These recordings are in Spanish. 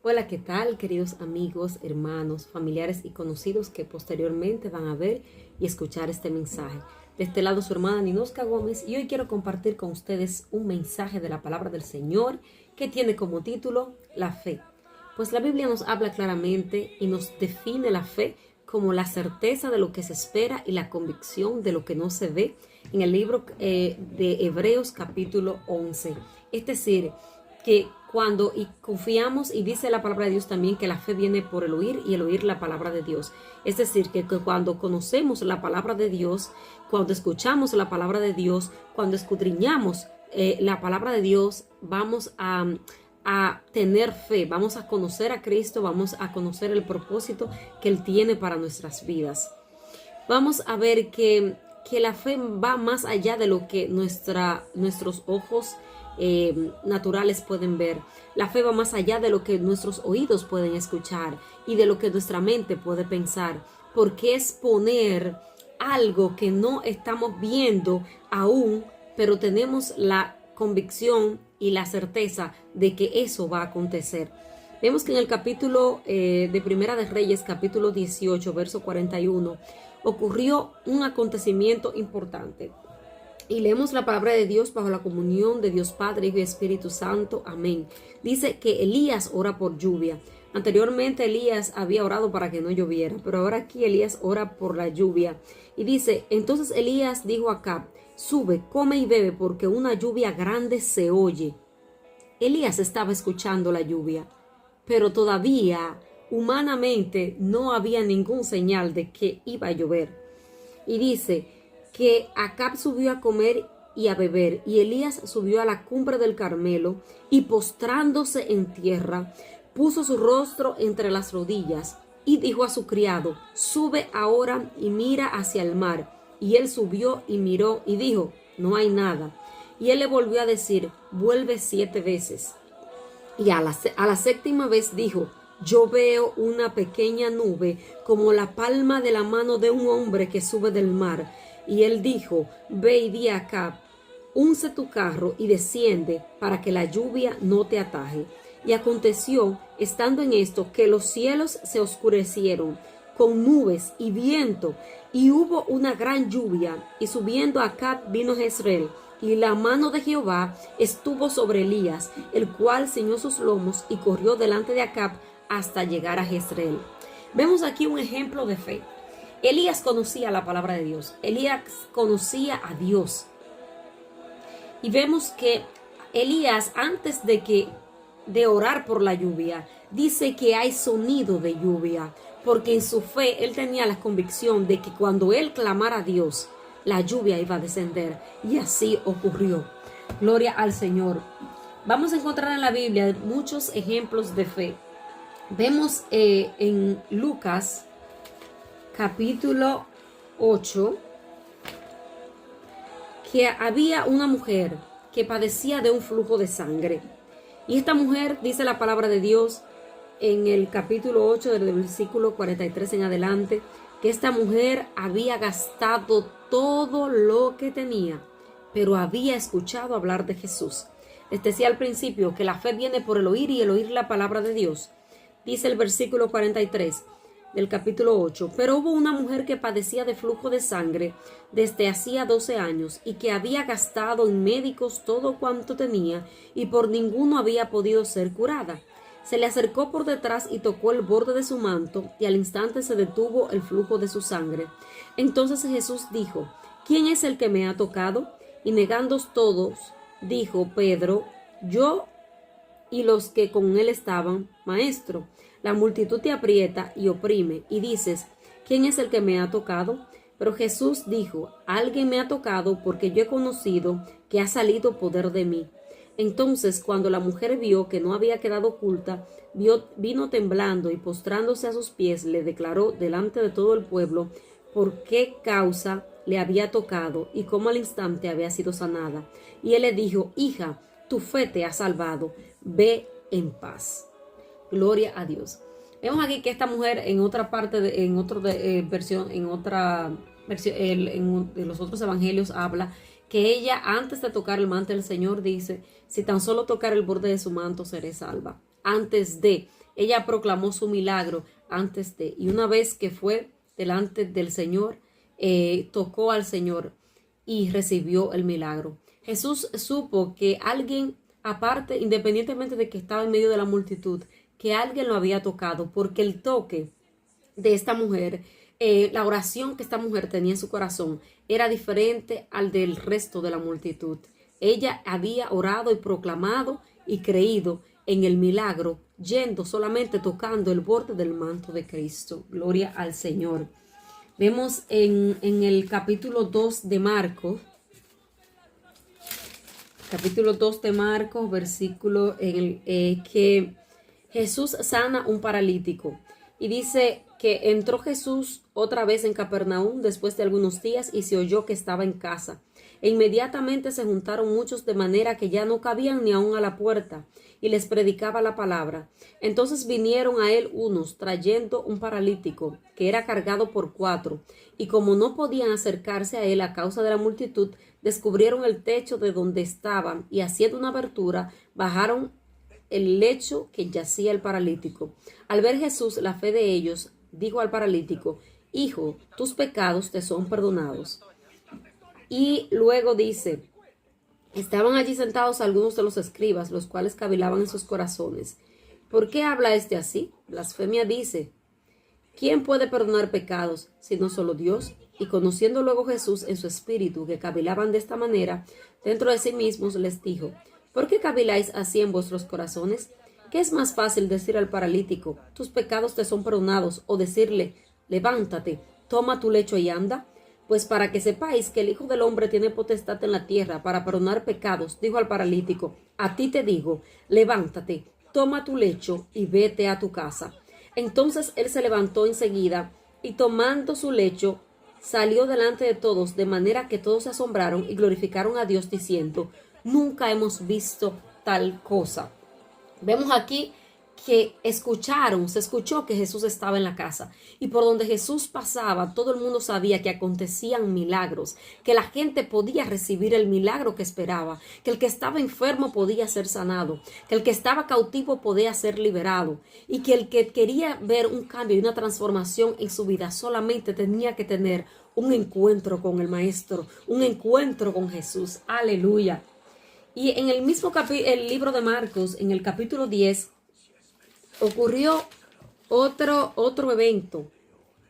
Hola, ¿qué tal, queridos amigos, hermanos, familiares y conocidos que posteriormente van a ver y escuchar este mensaje? De este lado su hermana Ninosca Gómez y hoy quiero compartir con ustedes un mensaje de la palabra del Señor que tiene como título La fe. Pues la Biblia nos habla claramente y nos define la fe como la certeza de lo que se espera y la convicción de lo que no se ve en el libro de Hebreos capítulo 11. Es decir, que cuando confiamos, y dice la palabra de Dios también que la fe viene por el oír y el oír la palabra de Dios. Es decir, que cuando conocemos la palabra de Dios, cuando escuchamos la palabra de Dios, cuando escudriñamos la palabra de Dios, vamos a tener fe, vamos a conocer a Cristo, vamos a conocer el propósito que Él tiene para nuestras vidas. Vamos a ver que la fe va más allá de lo que nuestros ojos naturales pueden ver. La fe va más allá de lo que nuestros oídos pueden escuchar y de lo que nuestra mente puede pensar, porque es poner algo que no estamos viendo aún, pero tenemos la convicción y la certeza de que eso va a acontecer. Vemos que en el capítulo de Primera de Reyes, capítulo 18, verso 41, ocurrió un acontecimiento importante. Y leemos la palabra de Dios bajo la comunión de Dios Padre, Hijo y Espíritu Santo. Amén. Dice que Elías ora por lluvia. Anteriormente Elías había orado para que no lloviera, pero ahora aquí Elías ora por la lluvia. Y dice, entonces Elías dijo a Acab, sube, come y bebe, porque una lluvia grande se oye. Elías estaba escuchando la lluvia, pero todavía humanamente no había ningún señal de que iba a llover. Y dice que Acab subió a comer y a beber, y Elías subió a la cumbre del Carmelo, y postrándose en tierra, puso su rostro entre las rodillas, y dijo a su criado, sube ahora y mira hacia el mar. Y él subió y miró, y dijo, no hay nada. Y él le volvió a decir, vuelve 7 veces. Y a la séptima vez dijo, yo veo una pequeña nube como la palma de la mano de un hombre que sube del mar. Y él dijo, ve y di a Acab, unce tu carro y desciende para que la lluvia no te ataje. Y aconteció, estando en esto, que los cielos se oscurecieron con nubes y viento, y hubo una gran lluvia, y subiendo Acab vino Jezreel, y la mano de Jehová estuvo sobre Elías, el cual ciñó sus lomos y corrió delante de Acab hasta llegar a Jezreel. Vemos aquí un ejemplo de fe. Elías conocía la palabra de Dios. Elías conocía a Dios. Y vemos que Elías, antes de orar por la lluvia, dice que hay sonido de lluvia, porque en su fe él tenía la convicción de que cuando él clamara a Dios, la lluvia iba a descender, y así ocurrió. Gloria al Señor. Vamos a encontrar en la Biblia muchos ejemplos de fe. Vemos en Lucas capítulo 8 que había una mujer que padecía de un flujo de sangre. Y esta mujer, dice la palabra de Dios en el capítulo 8 del versículo 43 en adelante, que esta mujer había gastado todo lo que tenía, pero había escuchado hablar de Jesús. Les decía al principio que la fe viene por el oír y el oír la palabra de Dios. Dice el versículo 43 del capítulo 8, pero hubo una mujer que padecía de flujo de sangre desde hacía 12 años y que había gastado en médicos todo cuanto tenía y por ninguno había podido ser curada. Se le acercó por detrás y tocó el borde de su manto, y al instante se detuvo el flujo de su sangre. Entonces Jesús dijo, ¿quién es el que me ha tocado? Y negando todos, dijo Pedro, yo y los que con él estaban, Maestro, la multitud te aprieta y oprime, y dices, ¿quién es el que me ha tocado? Pero Jesús dijo, alguien me ha tocado porque yo he conocido que ha salido poder de mí. Entonces, cuando la mujer vio que no había quedado oculta, vino temblando y postrándose a sus pies, le declaró delante de todo el pueblo por qué causa le había tocado y cómo al instante había sido sanada. Y él le dijo, hija, tu fe te ha salvado, ve en paz. Gloria a Dios. Vemos aquí que esta mujer en otra parte, en los otros evangelios habla que ella, antes de tocar el manto del Señor, dice, si tan solo tocar el borde de su manto seré salva. Antes de ella proclamó su milagro y una vez que fue delante del Señor, tocó al Señor y recibió el milagro. Jesús supo que alguien, aparte, independientemente de que estaba en medio de la multitud, que alguien lo había tocado, porque el toque de esta mujer, la oración que esta mujer tenía en su corazón era diferente al del resto de la multitud. Ella había orado y proclamado y creído en el milagro, yendo solamente tocando el borde del manto de Cristo. Gloria al Señor. Vemos en el capítulo 2 de Marcos, versículo que Jesús sana un paralítico. Y dice que entró Jesús otra vez en Capernaum después de algunos días y se oyó que estaba en casa. E inmediatamente se juntaron muchos de manera que ya no cabían ni aun a la puerta, y les predicaba la palabra. Entonces vinieron a él unos trayendo un paralítico que era cargado por 4, y como no podían acercarse a él a causa de la multitud, descubrieron el techo de donde estaban y haciendo una abertura bajaron el lecho que yacía el paralítico. Al ver Jesús la fe de ellos, dijo al paralítico: Hijo, tus pecados te son perdonados. Y luego dice: estaban allí sentados algunos de los escribas, los cuales cavilaban en sus corazones: ¿por qué habla este así? Blasfemia dice. ¿Quién puede perdonar pecados sino solo Dios? Y conociendo luego Jesús en su espíritu que cavilaban de esta manera dentro de sí mismos, les dijo: ¿por qué caviláis así en vuestros corazones? ¿Qué es más fácil decir al paralítico: tus pecados te son perdonados, o decirle: levántate, toma tu lecho y anda? Pues para que sepáis que el Hijo del Hombre tiene potestad en la tierra para perdonar pecados, dijo al paralítico: a ti te digo, levántate, toma tu lecho y vete a tu casa. Entonces él se levantó enseguida y tomando su lecho salió delante de todos, de manera que todos se asombraron y glorificaron a Dios diciendo: nunca hemos visto tal cosa. Vemos aquí que se escuchó que Jesús estaba en la casa, y por donde Jesús pasaba todo el mundo sabía que acontecían milagros, que la gente podía recibir el milagro que esperaba, que el que estaba enfermo podía ser sanado, que el que estaba cautivo podía ser liberado, y que el que quería ver un cambio y una transformación en su vida solamente tenía que tener un encuentro con el Maestro, un encuentro con Jesús. Aleluya. Y en el mismo el libro de Marcos, en el capítulo 10, ocurrió otro evento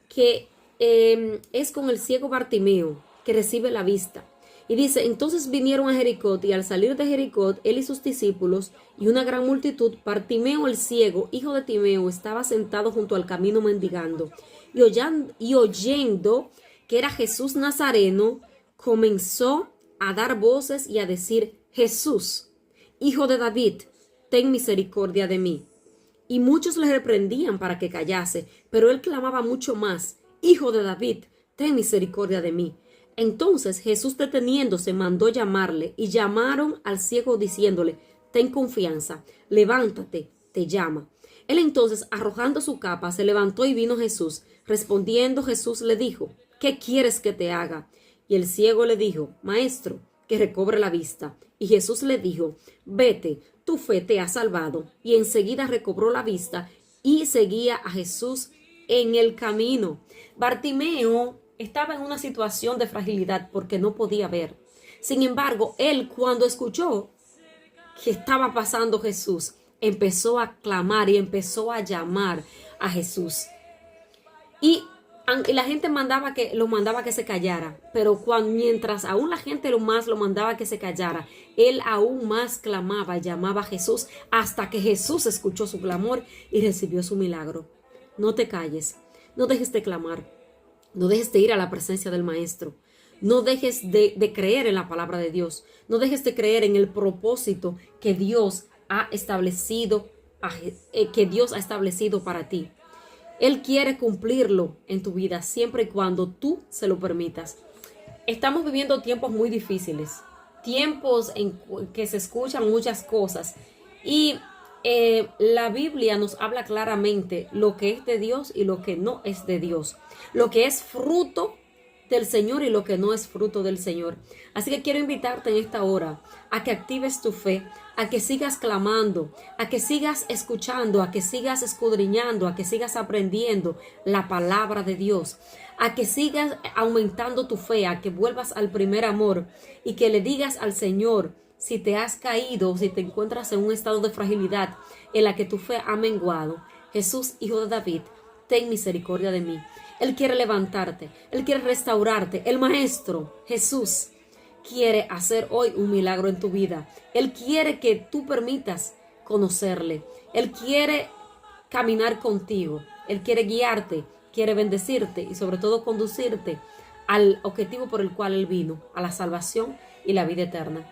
que es con el ciego Bartimeo, que recibe la vista. Y dice: entonces vinieron a Jericó, y al salir de Jericó, él y sus discípulos y una gran multitud, Bartimeo el ciego, hijo de Timeo, estaba sentado junto al camino mendigando. Y oyendo que era Jesús Nazareno, comenzó a dar voces y a decir: Jesús, hijo de David, ten misericordia de mí. Y muchos le reprendían para que callase, pero él clamaba mucho más: Hijo de David, ten misericordia de mí. Entonces Jesús, deteniéndose, mandó llamarle, y llamaron al ciego diciéndole: ten confianza, levántate, te llama. Él entonces, arrojando su capa, se levantó y vino Jesús. Respondiendo Jesús le dijo: ¿qué quieres que te haga? Y el ciego le dijo: Maestro, que recobre la vista. Y Jesús le dijo: vete, tu fe te ha salvado. Y enseguida recobró la vista y seguía a Jesús en el camino. Bartimeo estaba en una situación de fragilidad porque no podía ver. Sin embargo, él, cuando escuchó que estaba pasando Jesús, empezó a clamar y empezó a llamar a Jesús. Y la gente lo mandaba que se callara, pero mientras aún la gente lo mandaba que se callara, él aún más clamaba, llamaba a Jesús, hasta que Jesús escuchó su clamor y recibió su milagro. No te calles, no dejes de clamar, no dejes de ir a la presencia del Maestro, no dejes de creer en la palabra de Dios, no dejes de creer en el propósito que Dios ha establecido para ti. Él quiere cumplirlo en tu vida siempre y cuando tú se lo permitas. Estamos viviendo tiempos muy difíciles, tiempos en que se escuchan muchas cosas, y la Biblia nos habla claramente lo que es de Dios y lo que no es de Dios, lo que es fruto del Señor y lo que no es fruto del Señor. Así que quiero invitarte en esta hora a que actives tu fe, a que sigas clamando, a que sigas escuchando, a que sigas escudriñando, a que sigas aprendiendo la palabra de Dios, a que sigas aumentando tu fe, a que vuelvas al primer amor y que le digas al Señor si te has caído, si te encuentras en un estado de fragilidad en la que tu fe ha menguado. Jesús, Hijo de David, ten misericordia de mí. Él quiere levantarte, Él quiere restaurarte. El Maestro, Jesús, quiere hacer hoy un milagro en tu vida. Él quiere que tú permitas conocerle. Él quiere caminar contigo. Él quiere guiarte, quiere bendecirte y sobre todo conducirte al objetivo por el cual Él vino, a la salvación y la vida eterna.